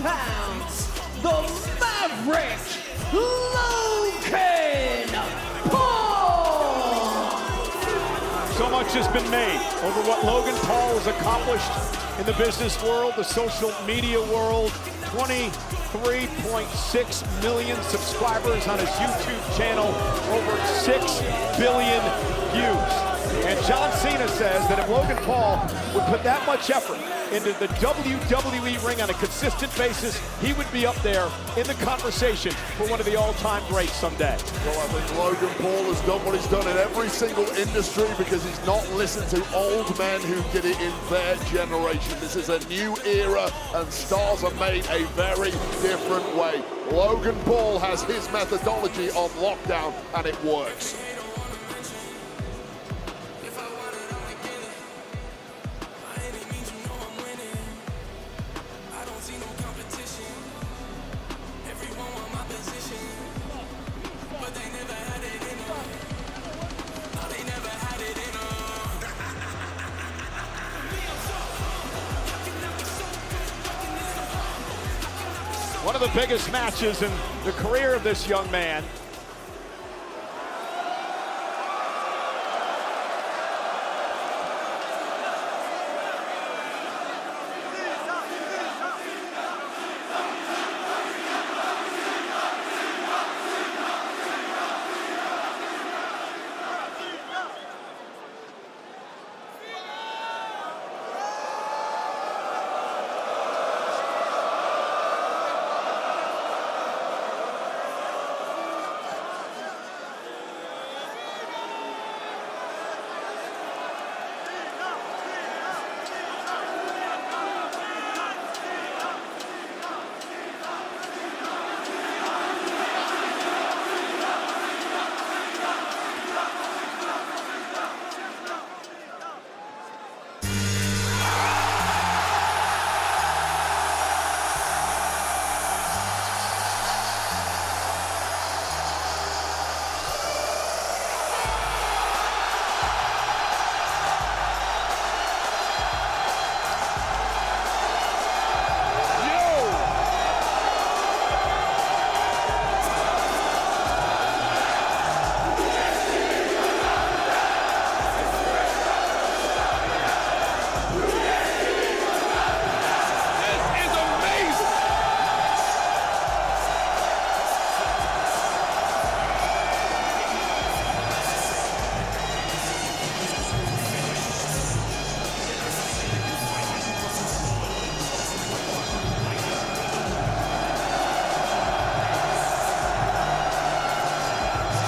pounds, the Maverick, Logan Paul! So much has been made over what Logan Paul has accomplished in the business world, the social media world. 23.6 million subscribers on his YouTube channel, over 6 billion views. And John Cena says that if Logan Paul would put that much effort into the WWE ring on a consistent basis, he would be up there in the conversation for one of the all-time greats someday. Well, I think Logan Paul has done what he's done in every single industry because he's not listened to old men who did it in their generation. This is a new era, and stars are made a very different way. Logan Paul has his methodology on lockdown, and it works. One of the biggest matches in the career of this young man.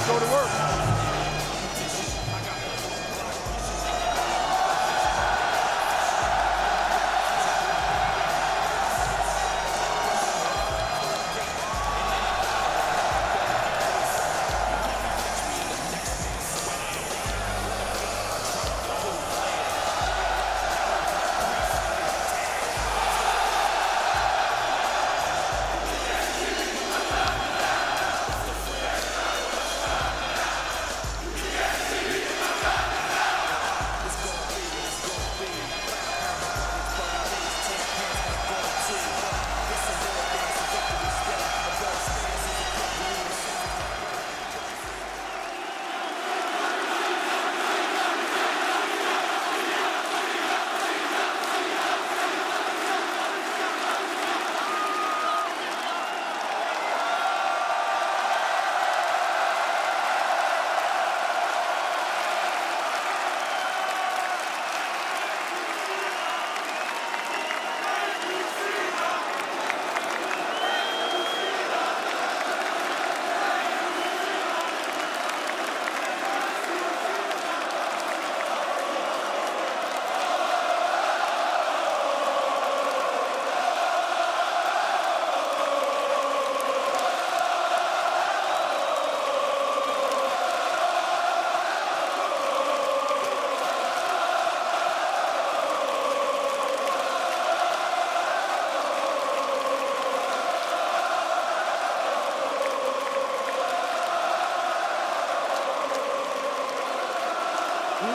Go to work.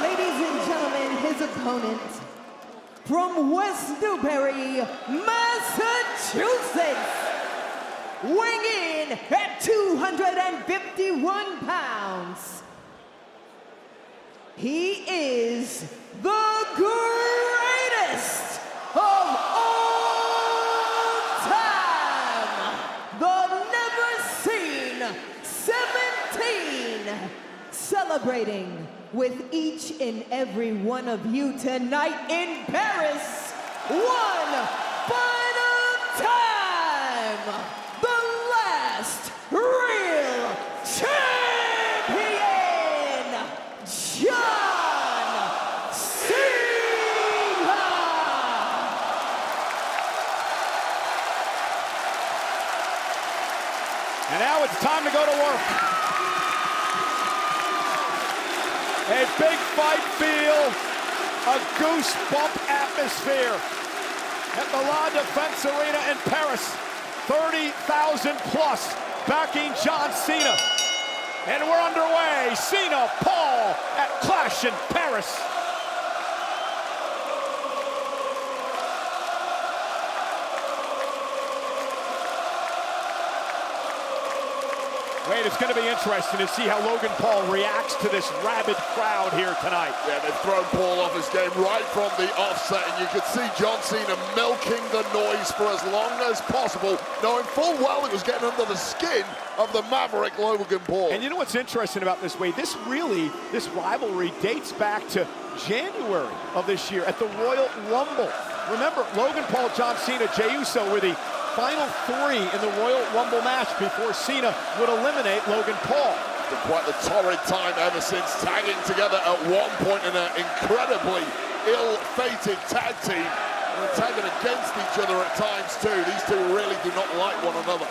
Ladies and gentlemen, his opponent, from West Newbury, Massachusetts, weighing in at 251 pounds. He is the greatest of all time, the never seen 17, celebrating with each and every one of you tonight in Paris, one final time, the last real champion, John Cena! And now it's time to go to work. A big fight feel, a goosebump atmosphere at the La Défense Arena in Paris. 30,000 plus backing John Cena. And we're underway. Cena, Paul at Clash in Paris. Wait, it's going to be interesting to see how Logan Paul reacts to this rabid crowd here tonight. Yeah, they've thrown Paul off his game right from the offset, and you could see John Cena milking the noise for as long as possible, knowing full well it was getting under the skin of the Maverick Logan Paul. And you know what's interesting about this, Wade? This rivalry dates back to January of this year at the Royal Rumble. Remember, Logan Paul, John Cena, Jey Uso were the final three in the Royal Rumble match before Cena would eliminate Logan Paul. Been quite the torrid time ever since, tagging together at one point in an incredibly ill-fated tag team. And tagging against each other at times too. These two really do not like one another.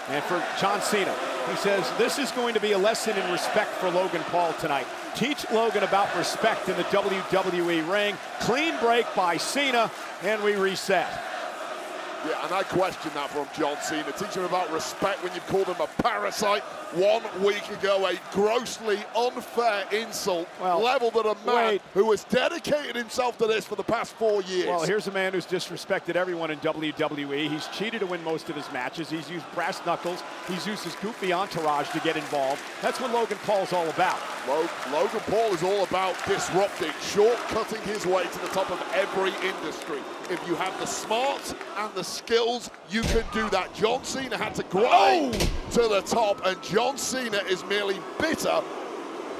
And for John Cena, he says, this is going to be a lesson in respect for Logan Paul tonight. Teach Logan about respect in the WWE ring. Clean break by Cena, and we reset. Yeah, and I question that from John Cena. Teach him about respect when you've called him a parasite 1 week ago. A grossly unfair insult leveled at a man who has dedicated himself to this for the past 4 years. Well, here's a man who's disrespected everyone in WWE. He's cheated to win most of his matches. He's used brass knuckles. He's used his goofy entourage to get involved. That's what Logan Paul's all about. Logan Paul is all about disrupting, shortcutting his way to the top of every industry. If you have the smarts and the skills, you can do that. John Cena had to grind to the top, and John Cena is merely bitter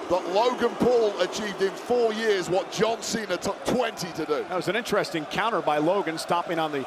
that Logan Paul achieved in 4 years what John Cena took 20 to do. That was an interesting counter by Logan, stopping on the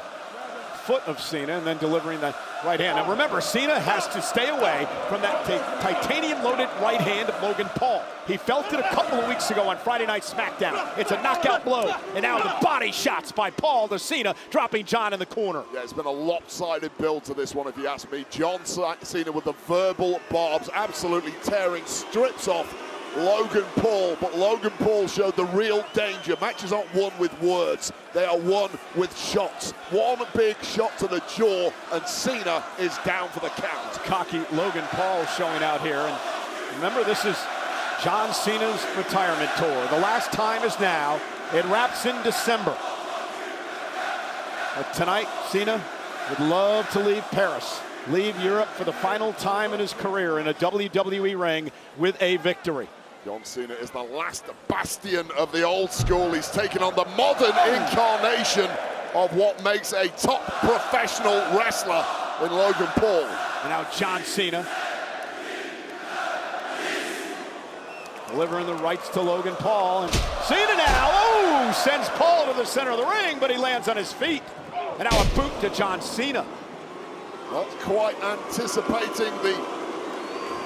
foot of Cena and then delivering the right hand. Now remember, Cena has to stay away from that titanium-loaded right hand of Logan Paul. He felt it a couple of weeks ago on Friday Night SmackDown. It's a knockout blow, and now the body shots by Paul to Cena, dropping John in the corner. Yeah, it's been a lopsided build to this one, if you ask me. John Cena with the verbal barbs, absolutely tearing strips off Logan Paul, but Logan Paul showed the real danger. Matches aren't won with words, they are won with shots. One big shot to the jaw, and Cena is down for the count. Cocky Logan Paul showing out here, and remember, this is John Cena's retirement tour. The last time is now. It wraps in December. But tonight, Cena would love to leave Paris, leave Europe for the final time in his career in a WWE ring with a victory. John Cena is the last bastion of the old school. He's taken on the modern incarnation of what makes a top professional wrestler in Logan Paul. And now John Cena delivering the rights to Logan Paul. And Cena now, sends Paul to the center of the ring, but he lands on his feet. And now a boot to John Cena. Not quite anticipating the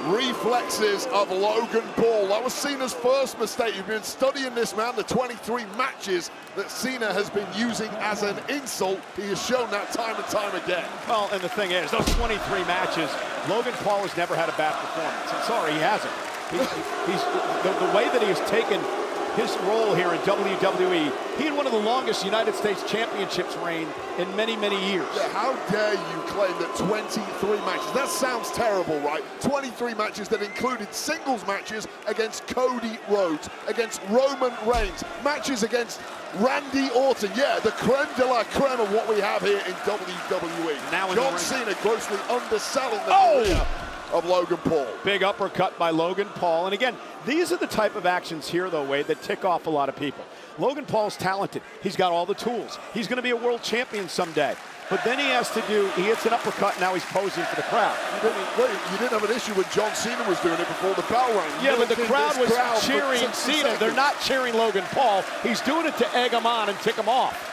reflexes of Logan Paul. That was Cena's first mistake. You've been studying this man, the 23 matches that Cena has been using as an insult. He has shown that time and time again. Well, and the thing is, those 23 matches, Logan Paul has never had a bad performance. I'm sorry, he hasn't. The way that he has taken his role here in WWE. He had one of the longest United States Championships reign in many, many years. Yeah, how dare you claim that 23 matches, that sounds terrible, right? 23 matches that included singles matches against Cody Rhodes, against Roman Reigns, matches against Randy Orton. Yeah, the creme de la creme of what we have here in WWE. Now John Cena grossly underselling the career of Logan Paul. Big uppercut by Logan Paul. And again, these are the type of actions here, though, Wade, that tick off a lot of people. Logan Paul's talented. He's got all the tools. He's going to be a world champion someday. But then he hits an uppercut, and now he's posing for the crowd. You didn't have an issue when John Cena was doing it before the bell rang. Yeah, but the crowd was cheering Cena. They're not cheering Logan Paul. He's doing it to egg him on and tick him off.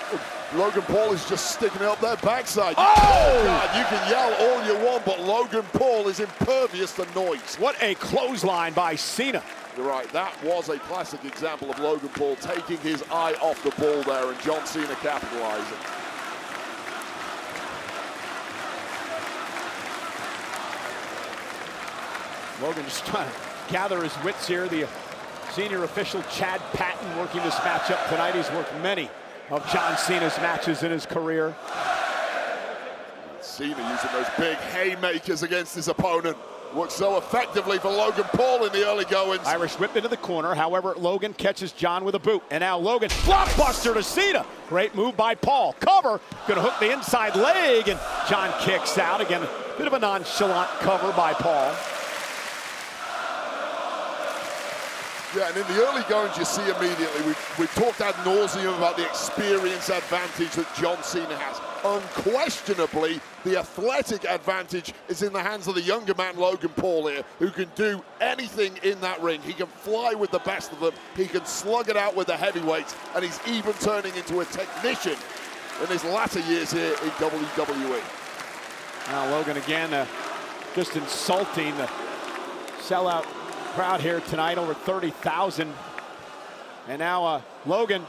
Logan Paul is just sticking it up their backside. Oh! God, you can yell all you want, but Logan Paul is impervious to noise. What a clothesline by Cena. You're right, that was a classic example of Logan Paul taking his eye off the ball there and John Cena capitalizing. Logan just trying to gather his wits here. The senior official, Chad Patton, working this matchup tonight. He's worked many of John Cena's matches in his career. Cena using those big haymakers against his opponent. Worked so effectively for Logan Paul in the early goings. Irish whip into the corner. However, Logan catches John with a boot. And now Logan, blockbuster to Cena. Great move by Paul. Cover, gonna hook the inside leg, and John kicks out. Again, a bit of a nonchalant cover by Paul. Yeah, and in the early goings, you see immediately, we've talked ad nauseum about the experience advantage that John Cena has. Unquestionably, the athletic advantage is in the hands of the younger man, Logan Paul here, who can do anything in that ring. He can fly with the best of them. He can slug it out with the heavyweights, and he's even turning into a technician in his latter years here in WWE. Now Logan again, just insulting the sellout crowd here tonight, over 30,000. And now Logan,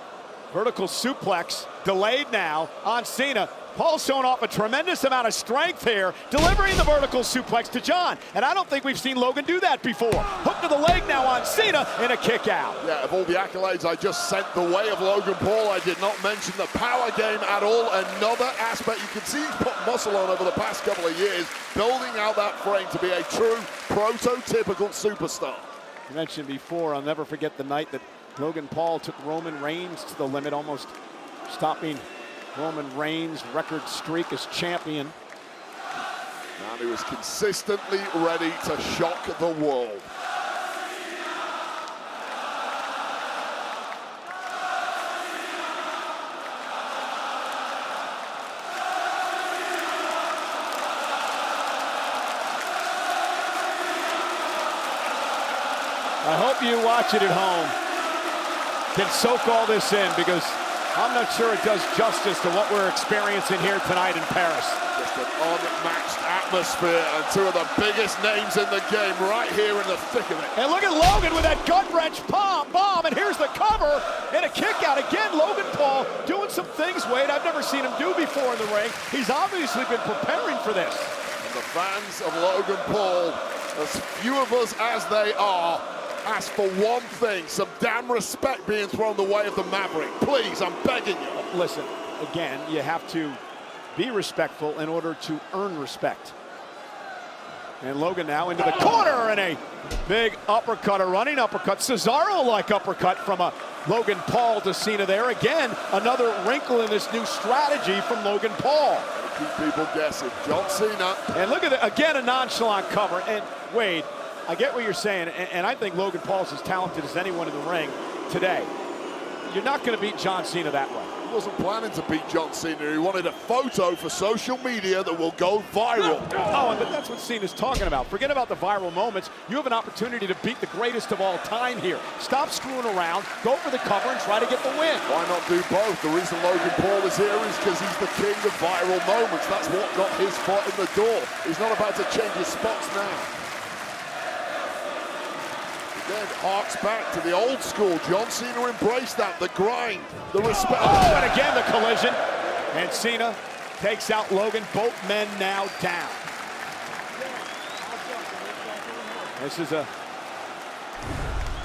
vertical suplex, delayed now on Cena. Paul's showing off a tremendous amount of strength here, delivering the vertical suplex to John. And I don't think we've seen Logan do that before. Hook to the leg now on Cena, and a kick out. Yeah, of all the accolades I just sent the way of Logan Paul, I did not mention the power game at all. Another aspect, you can see he's put muscle on over the past couple of years, building out that frame to be a true prototypical superstar. I mentioned before, I'll never forget the night that Logan Paul took Roman Reigns to the limit, almost stopping Roman Reigns' record streak as champion. And he was consistently ready to shock the world. I hope you watch it at home, can soak all this in, because I'm not sure it does justice to what we're experiencing here tonight in Paris. Just an unmatched atmosphere and two of the biggest names in the game right here in the thick of it. And look at Logan with that gut-wrench bomb, and here's the cover and a kick out. Again, Logan Paul doing some things, Wade, I've never seen him do before in the ring. He's obviously been preparing for this. And the fans of Logan Paul, as few of us as they are, ask for one thing, some damn respect being thrown the way of the Maverick. Please, I'm begging you. Listen, again, you have to be respectful in order to earn respect. And Logan now into the corner, and a big uppercut, a running uppercut, Cesaro-like uppercut from Logan Paul to Cena there. Again, another wrinkle in this new strategy from Logan Paul. Keep people guessing. John Cena. And look at it, again, a nonchalant cover. And Wade, I get what you're saying, and I think Logan Paul's as talented as anyone in the ring today. You're not going to beat John Cena that way. He wasn't planning to beat John Cena. He wanted a photo for social media that will go viral. Oh, but that's what Cena's talking about. Forget about the viral moments. You have an opportunity to beat the greatest of all time here. Stop screwing around, go for the cover, and try to get the win. Why not do both? The reason Logan Paul is here is because he's the king of viral moments. That's what got his foot in the door. He's not about to change his spots now. Again, harks back to the old school. John Cena embraced that, the grind, the respect. Oh, and again the collision. And Cena takes out Logan, both men now down. This is a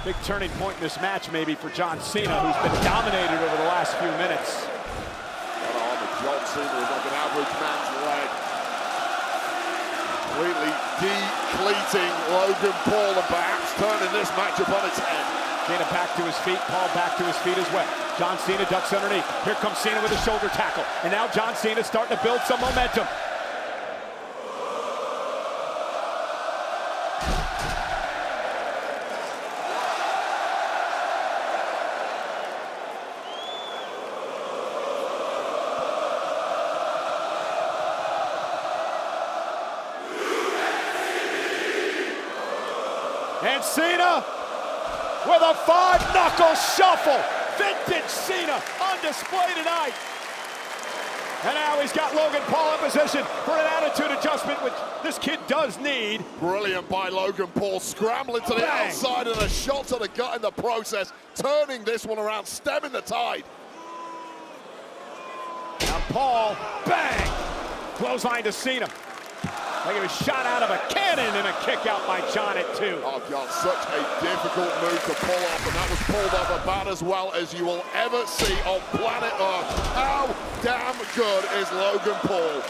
Big turning point in this match maybe for John Cena, who's been dominated over the last few minutes. John Cena is like an average man's leg. Completely depleting Logan Paul and perhaps turning this matchup on its head. Cena back to his feet, Paul back to his feet as well. John Cena ducks underneath. Here comes Cena with a shoulder tackle. And now John Cena's starting to build some momentum. And Cena with a 5-knuckle shuffle. Vintage Cena on display tonight. And now he's got Logan Paul in position for an attitude adjustment, which this kid does need. Brilliant by Logan Paul, scrambling to the outside and a shot to the gut in the process, turning this one around, stemming the tide. Now Paul, bang! Clothesline to Cena. Like he was shot out of a cannon, and a kick out by John at 2. Oh God, such a difficult move to pull off, and that was pulled off about as well as you will ever see on planet Earth. How damn good is Logan Paul?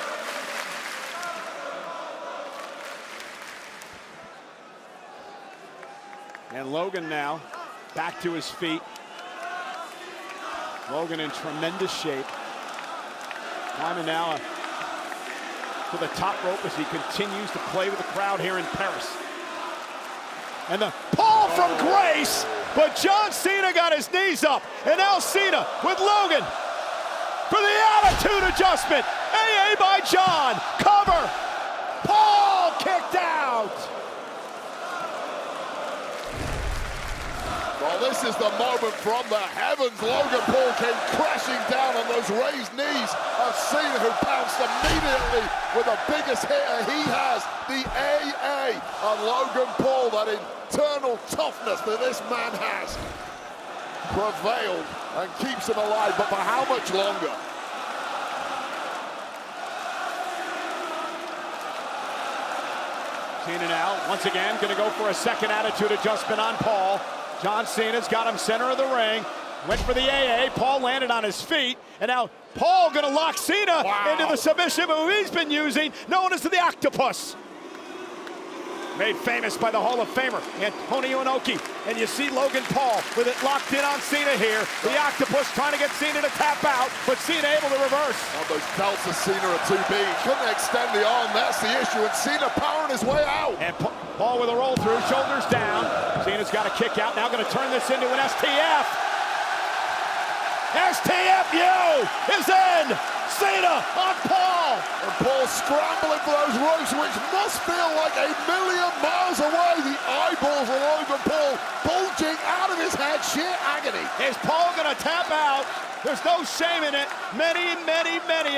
And Logan now back to his feet. Logan in tremendous shape. Climbing now to the top rope as he continues to play with the crowd here in Paris. And the Paul from Grace, but John Cena got his knees up. And now Cena with Logan for the attitude adjustment. AA by John, cover. Paul kicked out. Well, this is the moment from the heavens. Logan Paul came crashing down on those raised knees of Cena, who pounced immediately with the biggest hitter he has, the AA. And Logan Paul, that internal toughness that this man has, prevailed and keeps him alive, but for how much longer? Cena now, once again, going to go for a second attitude adjustment on Paul. John Cena's got him center of the ring. Went for the AA. Paul landed on his feet. And now Paul going to lock Cena into the submission move he's been using, known as the octopus. Made famous by the Hall of Famer, Antonio Inoki. And you see Logan Paul with it locked in on Cena here. The octopus trying to get Cena to tap out, but Cena able to reverse. Oh, those belts of Cena are too big. He couldn't extend the arm. That's the issue. And Cena powering his way out. And Paul with a roll through, shoulders down. Cena's got a kick out. Now going to turn this into an STF. STFU is in. Cena on Paul. And Paul scrambling for those ropes, which must feel like a million miles away. The eyeballs of Logan Paul bulging out of his head. Sheer agony. Is Paul going to tap out? There's no shame in it. Many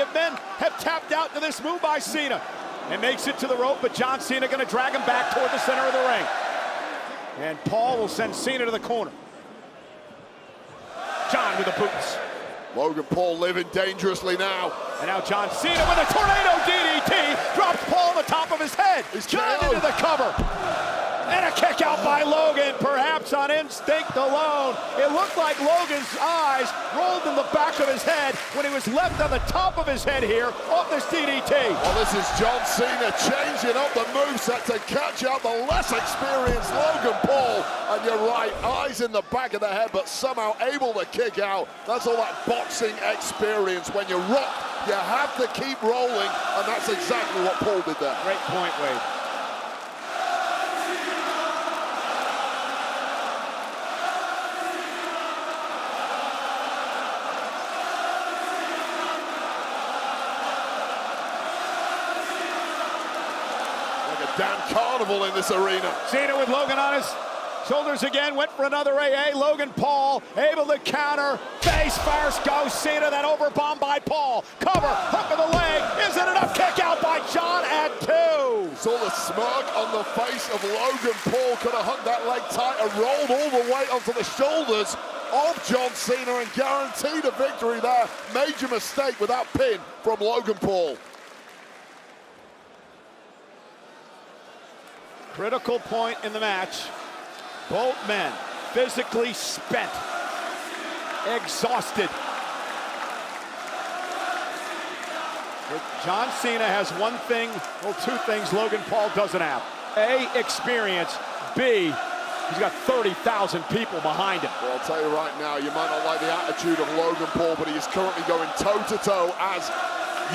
of men have tapped out to this move by Cena. And makes it to the rope, but John Cena going to drag him back toward the center of the ring. And Paul will send Cena to the corner. John with the boots. Logan Paul living dangerously now. And now John Cena with a tornado DDT. Drops Paul on the top of his head. John into the cover. And a kick out by Logan, perhaps on instinct alone. It looked like Logan's eyes rolled in the back of his head when he was left on the top of his head here off this DDT. Well, this is John Cena changing up the moveset to catch out the less experienced Logan Paul. And you're right, eyes in the back of the head, but somehow able to kick out. That's all that boxing experience. When you're rocked, you have to keep rolling, and that's exactly what Paul did there. Great point, Wade. Damn carnival in this arena. Cena with Logan on his shoulders again, went for another AA. Logan Paul able to counter. Face first goes Cena, then overbomb by Paul. Cover, hook of the leg. Isn't enough, kick out by John at 2. Saw the smirk on the face of Logan Paul. Could have hung that leg tight and rolled all the way onto the shoulders of John Cena and guaranteed a victory there. Major mistake with that pin from Logan Paul. Critical point in the match. Both men physically spent, exhausted. But John Cena has one thing, well, two things Logan Paul doesn't have. A, experience. B, he's got 30,000 people behind him. Well, I'll tell you right now, you might not like the attitude of Logan Paul, but he is currently going toe-to-toe, as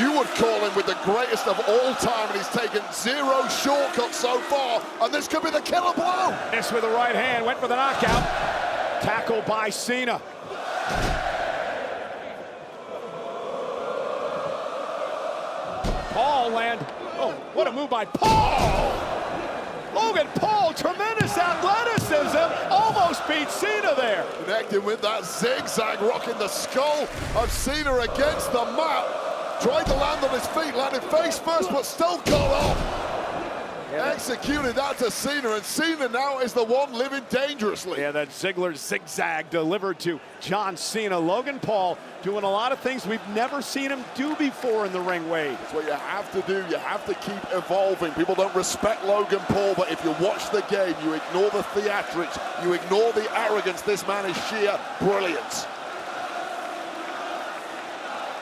you would call him, with the greatest of all time, and he's taken zero shortcuts so far, and this could be the killer blow. This with the right hand, went for the knockout. Tackle by Cena. Paul land. Oh, what a move by Paul! Logan Paul, tremendous athleticism, almost beat Cena there. Connecting with that zigzag, rocking the skull of Cena against the mat. Tried to land on his feet, landed face first, but still got off. Executed that to Cena, and Cena now is the one living dangerously. Yeah, that Ziggler zigzag delivered to John Cena. Logan Paul doing a lot of things we've never seen him do before in the ring, Wade. That's what you have to do. You have to keep evolving. People don't respect Logan Paul, but if you watch the game, you ignore the theatrics, you ignore the arrogance. This man is sheer brilliance.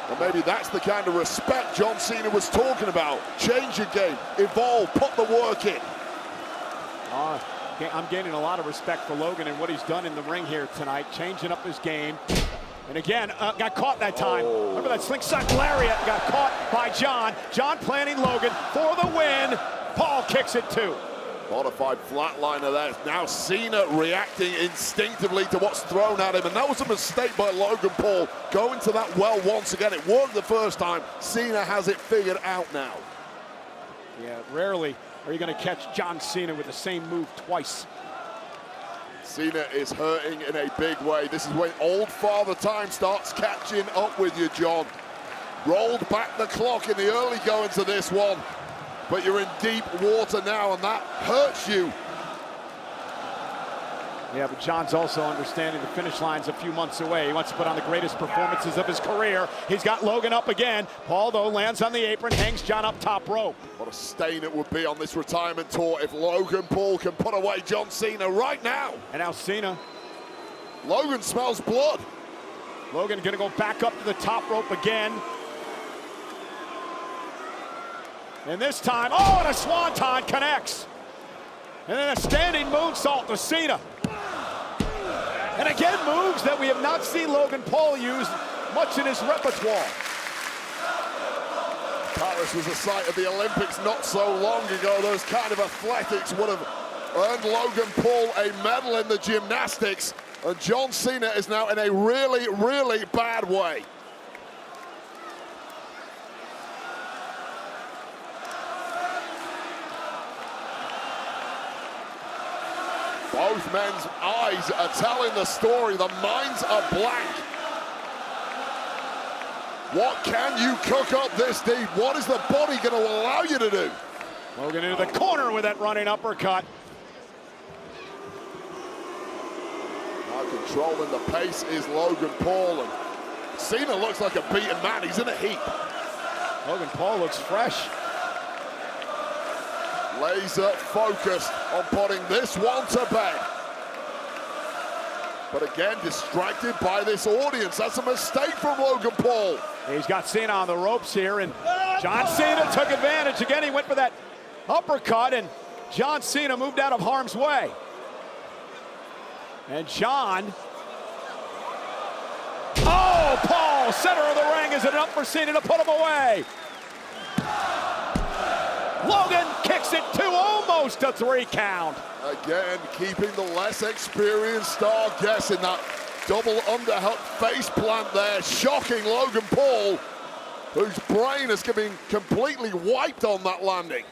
And maybe that's the kind of respect John Cena was talking about. Change your game, evolve, put the work in. I'm gaining a lot of respect for Logan and what he's done in the ring here tonight, changing up his game. And again, got caught that time. Oh. Remember that slingshot lariat, got caught by John. John planting Logan for the win. Paul kicks it too. Modified flatliner there. Now Cena reacting instinctively to what's thrown at him, and that was a mistake by Logan Paul, going to that well once again. It worked the first time. Cena has it figured out now. Yeah, rarely are you going to catch John Cena with the same move twice. Cena is hurting in a big way. This is when old father time starts catching up with you, John. Rolled back the clock in the early goings of this one. But you're in deep water now, and that hurts you. Yeah, but John's also understanding the finish line's a few months away. He wants to put on the greatest performances of his career. He's got Logan up again. Paul, though, lands on the apron, hangs John up top rope. What a stain it would be on this retirement tour if Logan Paul can put away John Cena right now. And now Cena. Logan smells blood. Logan gonna go back up to the top rope again. And this time, oh, and a swanton connects. And then a standing moonsault to Cena. And again, moves that we have not seen Logan Paul use much in his repertoire. Paris was the site of the Olympics not so long ago. Those kind of athletics would have earned Logan Paul a medal in the gymnastics. And John Cena is now in a really, really bad way. Both men's eyes are telling the story. The minds are blank. What can you cook up this deep? What is the body going to allow you to do? Logan into the corner with that running uppercut. Now controlling the pace is Logan Paul, and Cena looks like a beaten man. He's in a heap. Logan Paul looks fresh. Laser focused on putting this one to bed. But again, distracted by this audience. That's a mistake from Logan Paul. He's got Cena on the ropes here, and John Cena took advantage. Again, he went for that uppercut, and John Cena moved out of harm's way. And John... Oh, Paul, center of the ring. Is it enough for Cena to put him away? Logan kicks it to almost a 3 count. Again, keeping the less experienced star guessing. That double underhook face plant there, shocking Logan Paul, whose brain has been completely wiped on that landing.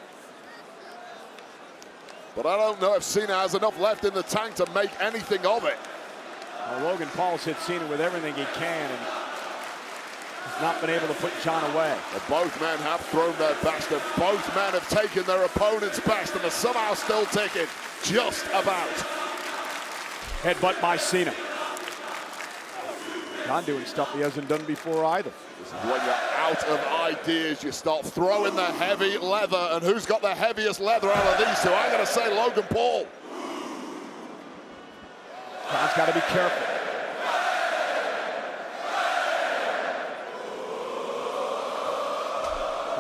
But I don't know if Cena has enough left in the tank to make anything of it. Well, Logan Paul's hit Cena with everything he can, and he's not been able to put John away. But both men have thrown their best, and both men have taken their opponent's best, and are somehow still taking just about. Headbutt by Cena. John doing stuff he hasn't done before either. This is when you're out of ideas, you start throwing the heavy leather, and who's got the heaviest leather out of these two? I'm going to say Logan Paul. John's got to be careful.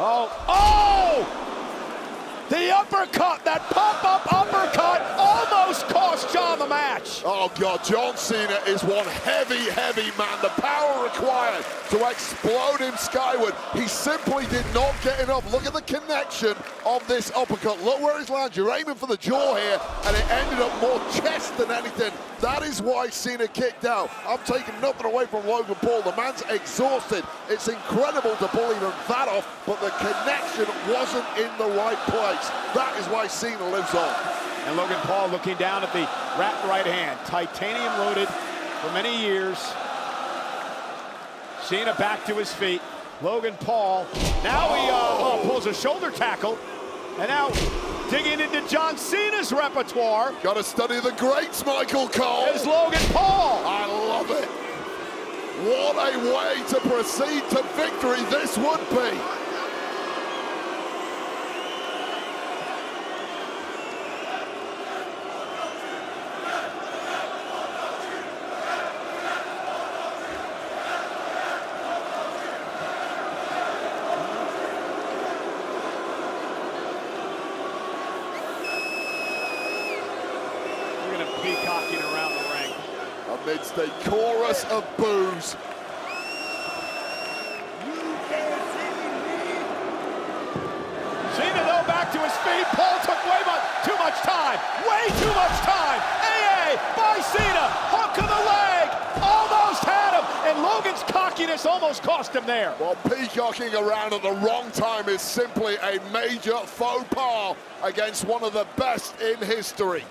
Oh! The uppercut, that pop-up uppercut almost cost John the match. Oh God, John Cena is one heavy, heavy man. The power required to explode him skyward. He simply did not get enough. Look at the connection of this uppercut. Look where he's landed. You're aiming for the jaw here, and it ended up more chest than anything. That is why Cena kicked out. I'm taking nothing away from Logan Paul. The man's exhausted. It's incredible to pull even that off, but the connection wasn't in the right place. That is why Cena lives on. And Logan Paul looking down at the wrapped right hand. Titanium loaded for many years. Cena back to his feet. Logan Paul, now he pulls a shoulder tackle. And now digging into John Cena's repertoire. Got to study the greats, Michael Cole. Is Logan Paul. I love it. What a way to proceed to victory this would be. Peacocking around the ring. Amidst a chorus of boos. Cena though back to his feet. Paul took too much time. Way too much time. AA by Cena. Hook of the leg. Almost had him. And Logan's cockiness almost cost him there. Well, peacocking around at the wrong time is simply a major faux pas against one of the best in history.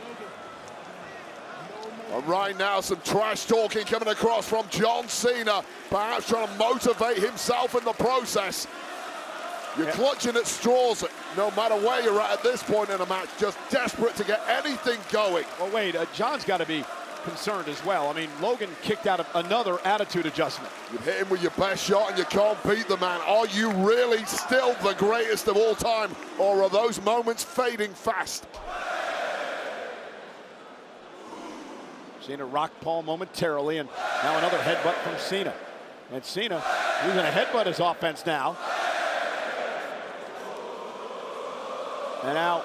And right now, some trash talking coming across from John Cena, perhaps trying to motivate himself in the process. You're clutching at straws no matter where you're at this point in a match, just desperate to get anything going. Well, wait, John's got to be concerned as well. I mean, Logan kicked out of another attitude adjustment. You've hit him with your best shot and you can't beat the man. Are you really still the greatest of all time, or are those moments fading fast? Cena rocked Paul momentarily, and now another headbutt from Cena. And Cena using a headbutt his offense now. And now,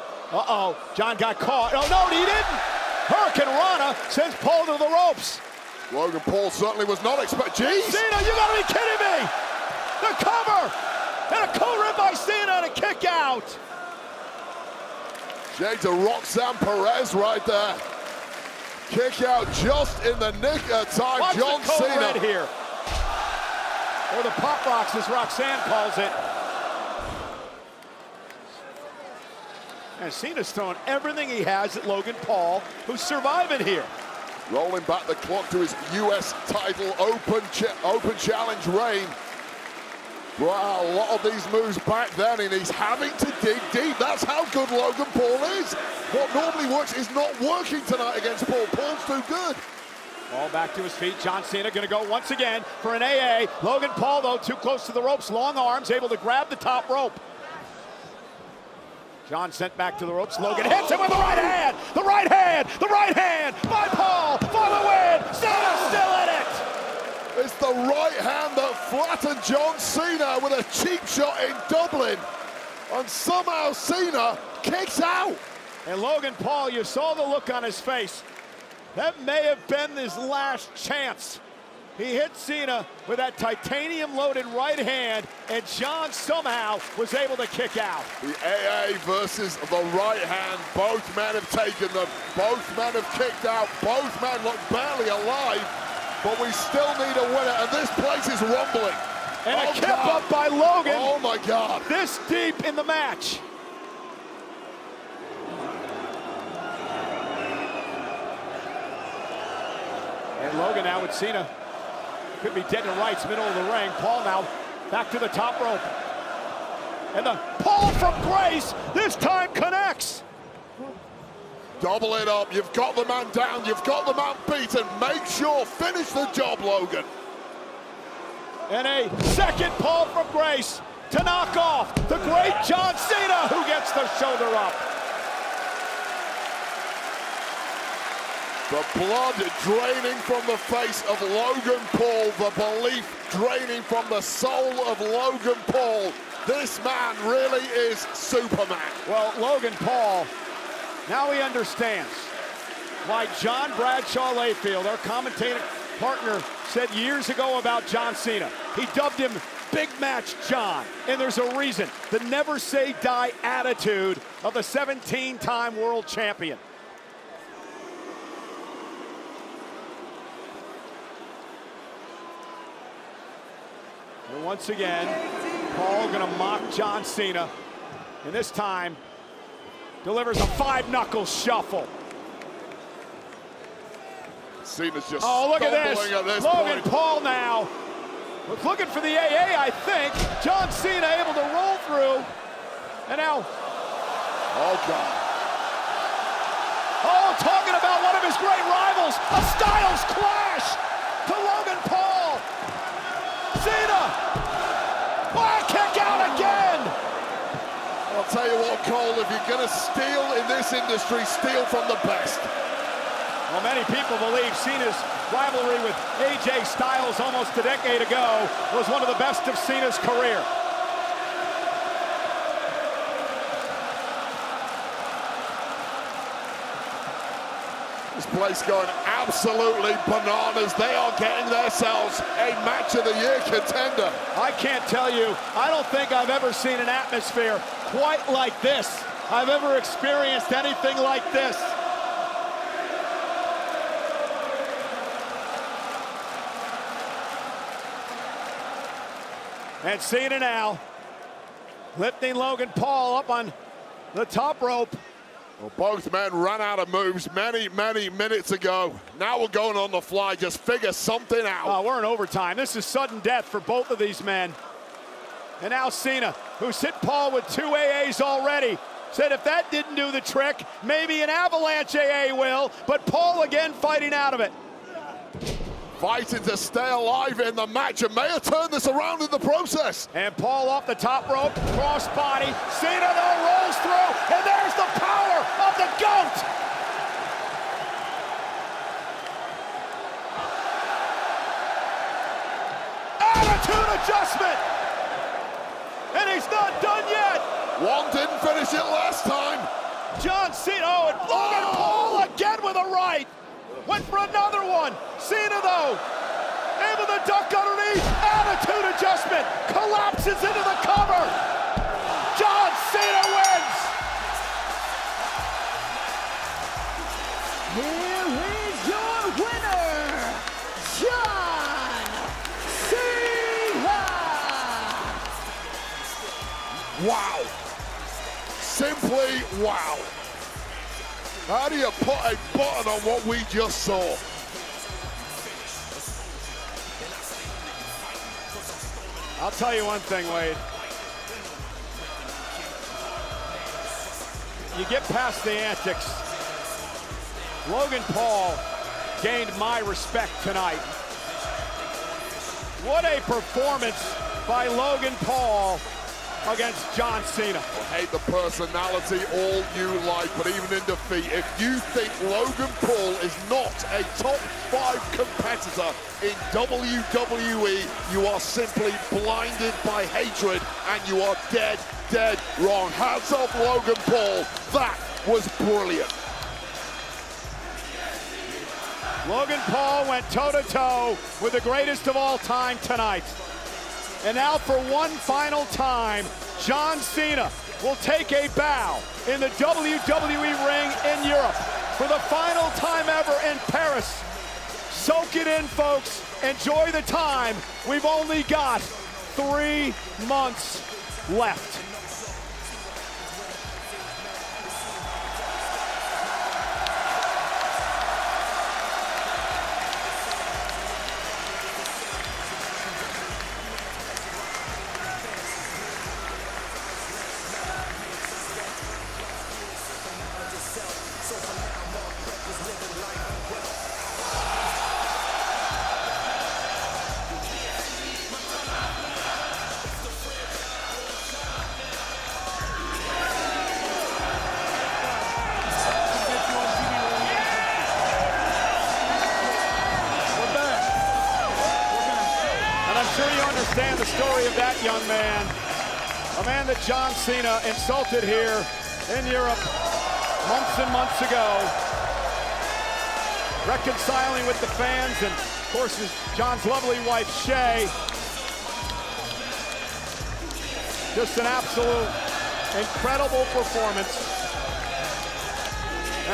John got caught. Oh, no, he didn't. Hurricane Rana sends Paul to the ropes. Logan Paul certainly was not expecting. Jeez. Cena, you gotta be kidding me. The cover. And a co-rib by Cena and a kick out. Shades of Roxanne Perez right there. Kick out just in the nick of time. Watch John the Cena here. Or the pop rocks, as Roxanne calls it. And Cena's throwing everything he has at Logan Paul, who's surviving here. rolling back the clock to his U.S. title open challenge reign. Wow, a lot of these moves back then, and he's having to dig deep. That's how good Logan Paul is. What normally works is not working tonight against Paul. Paul's too good. Ball back to his feet. John Cena going to go once again for an AA. Logan Paul, though, too close to the ropes. Long arms, able to grab the top rope. John sent back to the ropes. Logan hits him with the right hand. The right hand. The right hand by Paul for the win. Cena still in it. It's the right hand that flattened John Cena with a cheap shot in Dublin. And somehow Cena kicks out. And Logan Paul, you saw the look on his face. That may have been his last chance. He hit Cena with that titanium-loaded right hand, and John somehow was able to kick out. The AA versus the right hand. Both men have taken them. Both men have kicked out. Both men look barely alive, but we still need a winner, and this place is rumbling. And a kip up by Logan. Oh, my God. This deep in the match. And Logan now with Cena. Could be dead to rights, middle of the ring. Paul now back to the top rope. And the Paul from Grace this time connects. Double it up. You've got the man down. You've got the man beaten. Make sure, finish the job, Logan. And a second Paul from Grace to knock off the great John Cena, who gets the shoulder up. The blood draining from the face of Logan Paul, the belief draining from the soul of Logan Paul. This man really is Superman. Well, Logan Paul, now he understands why John Bradshaw Layfield, our commentating partner, said years ago about John Cena. He dubbed him Big Match John, and there's a reason. The never say die attitude of the 17-time world champion. And once again, Paul gonna mock John Cena, and this time delivers a five-knuckle shuffle. Cena's just look at this. Logan point. Paul now was looking for the AA, I think. John Cena able to roll through, and now. Oh, God. Oh, talking about one of his great rivals, a Styles Clash to Logan Paul. Cena, kick out again. I'll tell you what, Cole, if you're going to steal in this industry, steal from the best. Well, many people believe Cena's rivalry with AJ Styles almost a decade ago was one of the best of Cena's career. This place going absolutely bananas. They are getting themselves a match of the year contender. I can't tell you, I don't think I've ever seen an atmosphere quite like this. I've ever experienced anything like this. And Cena now lifting Logan Paul up on the top rope. Well, both men ran out of moves many minutes ago. Now we're going on the fly. Just figure something out. Oh, we're in overtime. This is sudden death for both of these men. And now Cena, who's hit Paul with 2 AAs already, said if that didn't do the trick, maybe an avalanche AA will. But Paul again fighting out of it. Fighting to stay alive in the match and may have turned this around in the process. And Paul off the top rope, cross body. Cena though rolls through, and there's the power of the GOAT. Attitude adjustment. And he's not done yet. One didn't finish it last time. John Cena, and Logan Paul again with a right. Went for another one. Cena, though, able to duck underneath. Attitude adjustment. Collapses into the cover. John Cena wins. Here is your winner, John Cena. Wow. Simply wow. How do you put a button on what we just saw? I'll tell you one thing, Wade. You get past the antics. Logan Paul gained my respect tonight. What a performance by Logan Paul against John Cena. I hate the personality all you like, but even in defeat, if you think Logan Paul is not a top 5 competitor in WWE, you are simply blinded by hatred and you are dead wrong. Hats off Logan Paul. That was brilliant. Logan Paul went toe-to-toe with the greatest of all time tonight. And now for one final time, John Cena will take a bow in the WWE ring in Europe for the final time ever in Paris. Soak it in, folks. Enjoy the time. We've only got 3 months left. sure you understand the story of that young man. A man that John Cena insulted here in Europe months and months ago. Reconciling with the fans, and of course John's lovely wife, Shay. Just an absolute incredible performance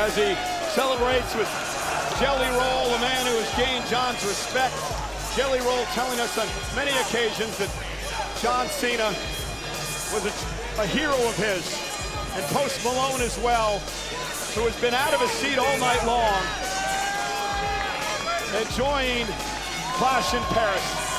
as he celebrates with Jelly Roll, a man who has gained John's respect. Jelly Roll telling us on many occasions that John Cena was a hero of his, and Post Malone as well, who has been out of his seat all night long, enjoying Clash in Paris.